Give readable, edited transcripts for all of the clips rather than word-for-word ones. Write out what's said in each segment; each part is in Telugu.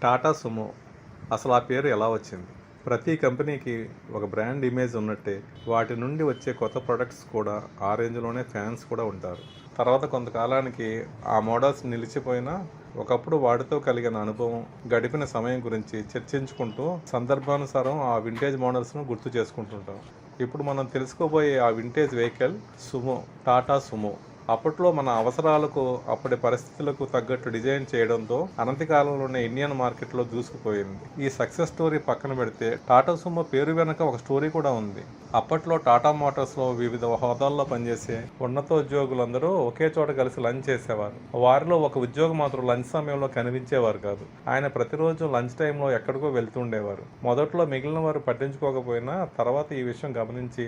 టాటా సుమో అసలు ఆ పేరు ఎలా వచ్చింది? ప్రతి కంపెనీకి ఒక బ్రాండ్ ఇమేజ్ ఉన్నట్టే వాటి నుండి వచ్చే కొత్త ప్రొడక్ట్స్ కూడా ఆ రేంజ్లోనే ఫ్యాన్స్ కూడా ఉంటారు. తర్వాత కొంతకాలానికి ఆ మోడల్స్ నిలిచిపోయినా ఒకప్పుడు వాటితో కలిగిన అనుభవం, గడిపిన సమయం గురించి చర్చించుకుంటూ సందర్భానుసారం ఆ వింటేజ్ మోడల్స్ను గుర్తు చేసుకుంటుంటాం. ఇప్పుడు మనం తెలుసుకోబోయే ఆ vintage vehicle Sumo, Tata Sumo. అప్పట్లో మన అవసరాలకు, అప్పటి పరిస్థితులకు తగ్గట్టు డిజైన్ చేయడంతో అనతి కాలంలోనే ఇండియన్ మార్కెట్లో దూసుకుపోయింది. ఈ సక్సెస్ స్టోరీ పక్కన పెడితే టాటా సుమో పేరు వెనక ఒక స్టోరీ కూడా ఉంది. అప్పట్లో టాటా మోటార్స్లో వివిధ హోదాల్లో పనిచేసే ఉన్నతోద్యోగులందరూ ఒకే చోట కలిసి లంచ్ చేసేవారు. వారిలో ఒక ఉద్యోగి మాత్రం లంచ్ సమయంలో కనిపించేవారు కాదు. ఆయన ప్రతిరోజు లంచ్ టైంలో ఎక్కడికో వెళ్తుండేవారు. మొదట్లో మిగిలిన వారు పట్టించుకోకపోయినా తర్వాత ఈ విషయం గమనించి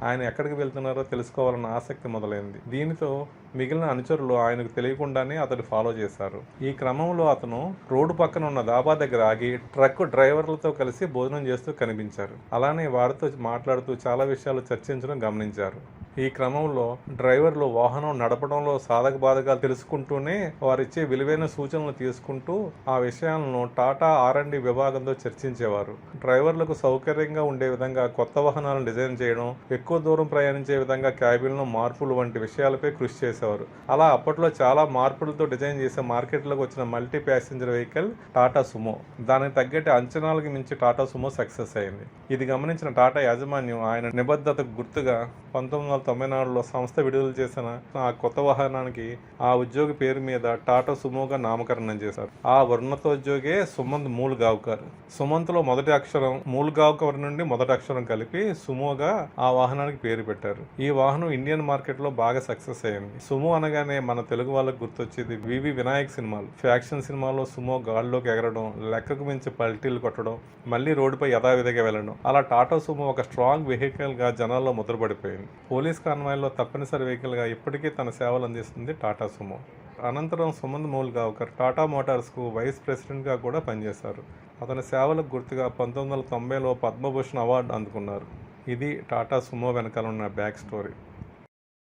ఆయన ఎక్కడికి వెళ్తున్నారో తెలుసుకోవాలన్న ఆసక్తి మొదలైంది. దీనితో మిగిలిన అనుచరులు ఆయనకు తెలియకుండానే అతడు ఫాలో చేశారు. ఈ క్రమంలో అతను రోడ్డు పక్కన ఉన్న దాబా దగ్గర ఆగి ట్రక్ డ్రైవర్లతో కలిసి భోజనం చేస్తూ కనిపించారు. అలానే వారితో మాట్లాడుతూ చాలా విషయాలు చర్చించడం గమనించారు. ఈ క్రమంలో డ్రైవర్లు వాహనం నడపడంలో సాధక బాధకాలు తెలుసుకుంటూనే వారిచ్చే విలువైన సూచనలు తీసుకుంటూ ఆ విషయాలను టాటా R&D విభాగంతో చర్చించేవారు. డ్రైవర్లకు సౌకర్యంగా ఉండే విధంగా కొత్త వాహనాలను డిజైన్ చేయడం, ఎక్కువ దూరం ప్రయాణించే విధంగా క్యాబిన్లో మార్పులు వంటి విషయాలపై కృషి చేసేవారు. అలా అప్పట్లో చాలా మార్పులతో డిజైన్ చేసే మార్కెట్లోకి వచ్చిన multi passenger vehicle Tata Sumo. దానికి తగ్గట్టు అంచనాలకు మించి టాటా సుమో సక్సెస్ అయింది. ఇది గమనించిన టాటా యాజమాన్యం ఆయన నిబద్ధతకు గుర్తుగా 1994లో సంస్థ విడుదల చేసిన ఆ కొత్త వాహనానికి ఆ ఉద్యోగి పేరు మీద టాటా సుమోగా నామకరణం చేశారు. ఆ ఉన్నతోద్యోగే సుమంత్ మూల్గావ్కర్. సుమంత్లో మొదటి అక్షరం మూల్గావ్కర్ నుండి మొదటి అక్షరం కలిపి సుమోగా ఆ వాహనానికి పేరు పెట్టారు. ఈ వాహనం ఇండియన్ మార్కెట్లో బాగా సక్సెస్ అయింది. సుమో అనగానే మన తెలుగు వాళ్ళకు గుర్తొచ్చేది వివి వినాయక్ సినిమాలు. ఫ్యాక్షన్ సినిమాలో సుమో గాల్లోకి ఎగరడం, లెక్కకు మించి పల్టీలు కొట్టడం, మళ్ళీ రోడ్డుపై యథావిధిగా వెళ్ళడం, అలా టాటా సుమో ఒక స్ట్రాంగ్ వెహికల్ గా జనాల్లో ముద్రపడిపోయింది. పోలీస్ కాన్వాయ్లో తప్పనిసరి వెహికల్గా ఇప్పటికీ తన సేవలు అందిస్తుంది టాటా సుమో. అనంతరం సుమంత్ మూల్గావ్కర్ టాటా మోటార్స్కు వైస్ ప్రెసిడెంట్గా కూడా పనిచేశారు. అతని సేవలకు గుర్తుగా 1990లో పద్మభూషణ్ అవార్డు అందుకున్నారు. ఇది టాటా సుమో వెనకాల ఉన్న బ్యాక్ స్టోరీ.